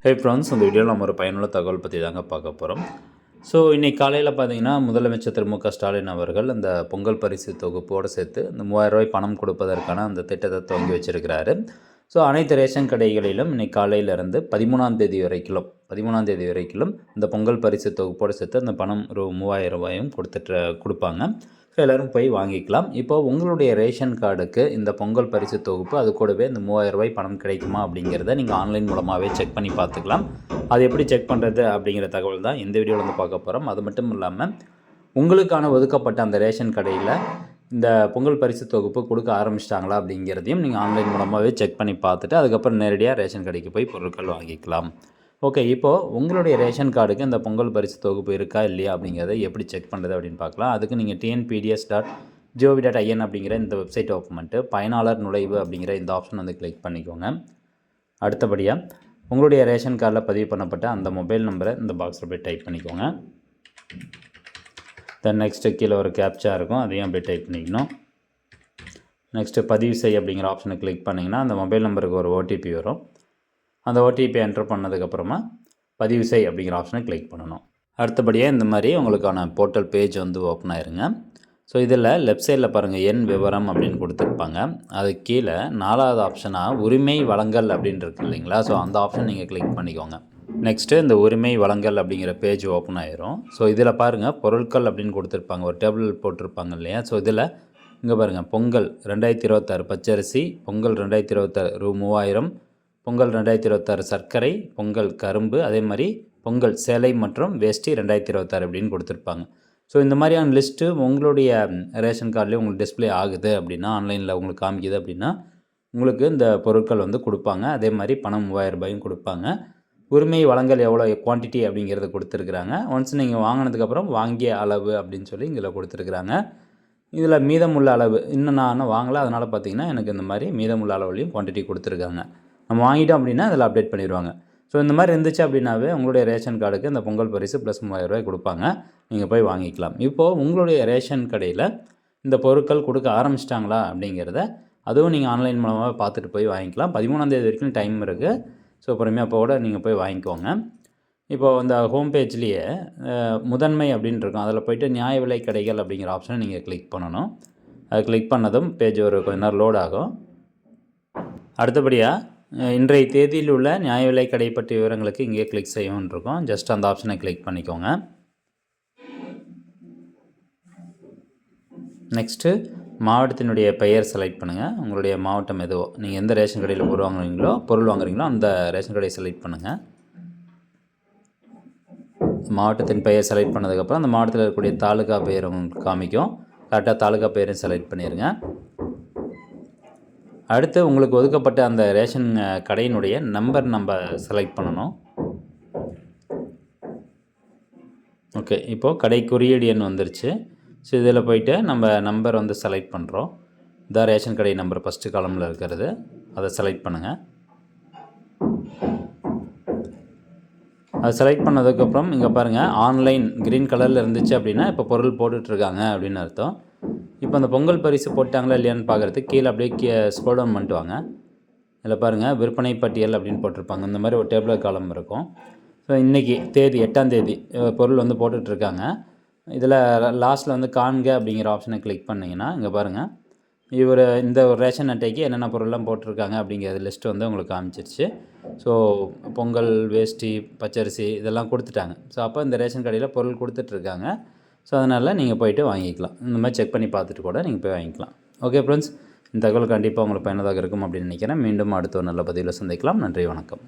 Hi friends, இந்த வீடியோவில் நம்ம ஒரு பயனுள்ள தகவல் பற்றி தாங்க பார்க்க போகிறோம். ஸோ இன்றைக்கி காலையில் பார்த்தீங்கன்னா முதலமைச்சர் திரு மு.க. ஸ்டாலின் அவர்கள் இந்த பொங்கல் பரிசு தொகுப்போடு சேர்த்து இந்த ரூ. 3000 பணம் கொடுப்பதற்கான அந்த திட்டத்தை துவங்கி வச்சிருக்கிறாரு. ஸோ அனைத்து ரேஷன் கடைகளிலும் இன்றைக்கி காலையிலேருந்து 13ஆம் தேதி வரைக்கும் இந்த பொங்கல் பரிசு தொகுப்போடு சேர்த்து அந்த பணம் ரூ. 3000 கொடுப்பாங்க. ஸோ எல்லோரும் போய் வாங்கிக்கலாம். இப்போது உங்களுடைய ரேஷன் கார்டுக்கு இந்த பொங்கல் பரிசு தொகுப்பு அது கூடவே இந்த ரூ. 3000 பணம் கிடைக்குமா அப்படிங்கிறத நீங்கள் ஆன்லைன் மூலமாகவே செக் பண்ணி பார்த்துக்கலாம். அது எப்படி செக் பண்ணுறது அப்படிங்கிற தகவல் தான் இந்த வீடியோவில் வந்து பார்க்க போகிறோம். அது மட்டும் இல்லாமல் உங்களுக்கான ஒதுக்கப்பட்ட அந்த ரேஷன் கடையில் இந்த பொங்கல் பரிசு தொகுப்பு கொடுக்க ஆரம்பிச்சிட்டாங்களா அப்படிங்கிறதையும் நீங்கள் ஆன்லைன் மூலமாகவே செக் பண்ணி பார்த்துட்டு அதுக்கப்புறம் நேரடியாக ரேஷன் கடைக்கு போய் பொருட்கள் வாங்கிக்கலாம். ஓகே, இப்போது உங்களுடைய ரேஷன் கார்டுக்கு இந்த பொங்கல் பரிசு தொகுப்பு இருக்கா இல்லையா அப்படிங்கிறத எப்படி செக் பண்ணுறது அப்படின்னு பார்க்கலாம். அதுக்கு நீங்கள் tnpds.gov.in அப்படிங்கிற இந்த வெப்சைட் ஓப்பன் பண்ணிட்டு பயனாளர் நுழைவு அப்படிங்கிற இந்த ஆப்ஷன் வந்து கிளிக் பண்ணிக்கோங்க. அடுத்தபடியாக உங்களுடைய ரேஷன் கார்டில் பதிவு பண்ணப்பட்ட அந்த மொபைல் நம்பரை இந்த பாக்ஸில் போய் டைப் பண்ணிக்கோங்க. தென் நெக்ஸ்ட்டு கீழே ஒரு கேப்ச்சா இருக்கும், அதையும் அப்படியே டைப் பண்ணிக்கணும். நெக்ஸ்ட்டு பதிவு செய் அப்படிங்கிற ஆப்ஷனை கிளிக் பண்ணிங்கன்னா அந்த மொபைல் நம்பருக்கு ஒரு ஓடிபி வரும். அந்த ஓடிபி என்ட்ரு பண்ணதுக்கப்புறமா பதிவு செய் அப்படிங்கிற ஆப்ஷனை கிளிக் பண்ணணும். அடுத்தபடியாக இந்த மாதிரி உங்களுக்கான போர்ட்டல் பேஜ் வந்து ஓப்பன் ஆயிருங்க. ஸோ இதில் லெஃப்ட் சைடில் பாருங்கள் எண் விவரம் அப்படின்னு கொடுத்துருப்பாங்க. அது கீழே 4வது ஆப்ஷனாக உரிமை வழங்கல் அப்படின்னு இருக்கு இல்லைங்களா? ஸோ அந்த ஆப்ஷன் நீங்கள் கிளிக் பண்ணிக்கோங்க. நெக்ஸ்ட்டு இந்த உரிமை வழங்கல் அப்படிங்கிற பேஜ் ஓப்பன் ஆயிரும். ஸோ இதில் பாருங்கள் பொருட்கள் அப்படின்னு கொடுத்துருப்பாங்க, ஒரு டேபிள் போட்டிருப்பாங்க இல்லையா? ஸோ இதில் இங்கே பாருங்கள் பொங்கல் 2026 பச்சரிசி, பொங்கல் 2026 ரூ. 3000, பொங்கல் 2026 சர்க்கரை, பொங்கல் கரும்பு, அதே மாதிரி பொங்கல் சேலை மற்றும் வேஷ்டி 2026 அப்படின்னு கொடுத்துருப்பாங்க. ஸோ இந்த மாதிரியான லிஸ்ட்டு உங்களுடைய ரேஷன் கார்ட்லேயே உங்களுக்கு டிஸ்பிளே ஆகுது அப்படின்னா, ஆன்லைனில் உங்களுக்கு காமிக்குது அப்படின்னா உங்களுக்கு இந்த பொருட்கள் வந்து கொடுப்பாங்க. அதே மாதிரி பணம் ரூ. 3000 கொடுப்பாங்க. உரிமை வழங்கல் எவ்வளோ குவான்டிட்டி அப்படிங்கிறத கொடுத்துருக்குறாங்க. ஒன்ஸ் நீங்கள் வாங்கினதுக்கப்புறம் வாங்கிய அளவு அப்படின்னு சொல்லி இதில் கொடுத்துருக்குறாங்க. இதில் மீதமுள்ள அளவு இன்னும் நான் வாங்கலை, அதனால் பார்த்திங்கன்னா எனக்கு இந்த மாதிரி மீதமுள்ள அளவுலையும் குவான்டிட்டி கொடுத்துருக்காங்க. நம்ம வாங்கிட்டோம் அப்படின்னா அதில் அப்டேட் பண்ணிடுவாங்க. ஸோ இந்த மாதிரி இருந்துச்சு அப்படின்னாவே உங்களுடைய ரேஷன் கார்டுக்கு இந்த பொங்கல் பரிசு ப்ளஸ் ரூ. 3000 கொடுப்பாங்க. நீங்கள் போய் வாங்கிக்கலாம். இப்போது உங்களுடைய ரேஷன் கடையில் இந்த பொருட்கள் கொடுக்க ஆரம்பிச்சிட்டாங்களா அப்படிங்கிறத அதுவும் நீங்கள் ஆன்லைன் மூலமாக பார்த்துட்டு போய் வாங்கிக்கலாம். 13ஆம் தேதி வரைக்கும் டைம் இருக்குது. ஸோ பொறுமையாக அப்போட நீங்கள் போய் வாங்கிக்கோங்க. இப்போது இந்த ஹோம் பேஜ்லேயே முதன்மை அப்படின்னு இருக்கும், அதில் போய்ட்டு நியாய விலை கடைகள் அப்படிங்கிற ஆப்ஷனை நீங்கள் கிளிக் பண்ணணும். அது கிளிக் பண்ணதும் பேஜ் ஒரு கொஞ்ச நேரம் லோட் ஆகும். அடுத்தபடியாக இன்றைய தேதியில் உள்ள நியாய விலை கடை பற்றிய விவரங்களுக்கு இங்கே கிளிக் செய்யணும்னு இருக்கும். ஜஸ்ட் அந்த ஆப்ஷனை கிளிக் பண்ணிக்கோங்க. நெக்ஸ்ட்டு மாவட்டத்தினுடைய பெயர் செலக்ட் பண்ணுங்கள். உங்களுடைய மாவட்டம் எதுவோ, நீங்கள் எந்த ரேஷன் கடையில் பொருள் வாங்குறீங்களோ அந்த ரேஷன் கடையை செலக்ட் பண்ணுங்கள். மாவட்டத்தின் பெயர் செலக்ட் பண்ணதுக்கப்புறம் அந்த மாவட்டத்தில் இருக்கக்கூடிய தாலுகா பெயர் உங்களுக்கு காமிக்கும். கரெக்டாக தாலுகா பெயரையும் செலக்ட் பண்ணிடுங்க. அடுத்து உங்களுக்கு ஒதுக்கப்பட்ட அந்த ரேஷன் கடையினுடைய நம்பர் நம்ம செலக்ட் பண்ணணும். ஓகே, இப்போது கடை குறியீடு எண் வந்துருச்சு. ஸோ இதில் போய்ட்டு நம்ம நம்பர் வந்து செலக்ட் பண்ணுறோம். இதான் ரேஷன் கடை நம்பர் ஃபஸ்ட்டு காலமில் இருக்கிறது, அதை செலக்ட் பண்ணுங்கள். அதை செலக்ட் பண்ணதுக்கப்புறம் இங்கே பாருங்கள் ஆன்லைன் க்ரீன் கலரில் இருந்துச்சு அப்படின்னா இப்போ பொருள் போட்டுட்ருக்காங்க அப்படின்னு அர்த்தம். இப்போ அந்த பொங்கல் பரிசு போட்டாங்களா இல்லையான்னு பார்க்குறதுக்கு கீழே அப்படியே ஸ்க்ரோல் டவுன் பண்ணிட்டு வாங்க. இதில் பாருங்கள் விற்பனை பட்டியல் அப்படின்னு போட்டிருப்பாங்க. இந்த மாதிரி ஒரு டேபிள் காலம் இருக்கும். ஸோ இன்றைக்கி தேதி 8ஆம் தேதி பொருள் வந்து போட்டுட்ருக்காங்க. இதில் லாஸ்ட்டில் வந்து காண்க அப்படிங்கிற ஆப்ஷனை கிளிக் பண்ணிங்கன்னா இங்கே பாருங்கள் இந்த ஒரு ரேஷன் அட்டைக்கு என்னென்ன பொருள்லாம் போட்டிருக்காங்க அப்படிங்கிற லிஸ்ட்டு வந்து உங்களுக்கு காமிச்சிருச்சு. ஸோ பொங்கல், வேஷ்டி, பச்சரிசி இதெல்லாம் கொடுத்துட்டாங்க. ஸோ அப்போ இந்த ரேஷன் கடையில் பொருள் கொடுத்துட்ருக்காங்க. ஸோ அதனால் நீங்கள் போய்ட்டு வாங்கிக்கலாம். இந்த மாதிரி செக் பண்ணி பார்த்துட்டு கூட நீங்கள் போய் வாங்கிக்கலாம். ஓகே ஃப்ரெண்ட்ஸ், இந்த தகவல் கண்டிப்பாக உங்களுக்கு பயனுள்ளதாக இருக்கும் அப்படின்னு நினைக்கிறேன். மீண்டும் அடுத்த ஒரு நல்ல பதிவில் சந்திக்கலாம். நன்றி, வணக்கம்.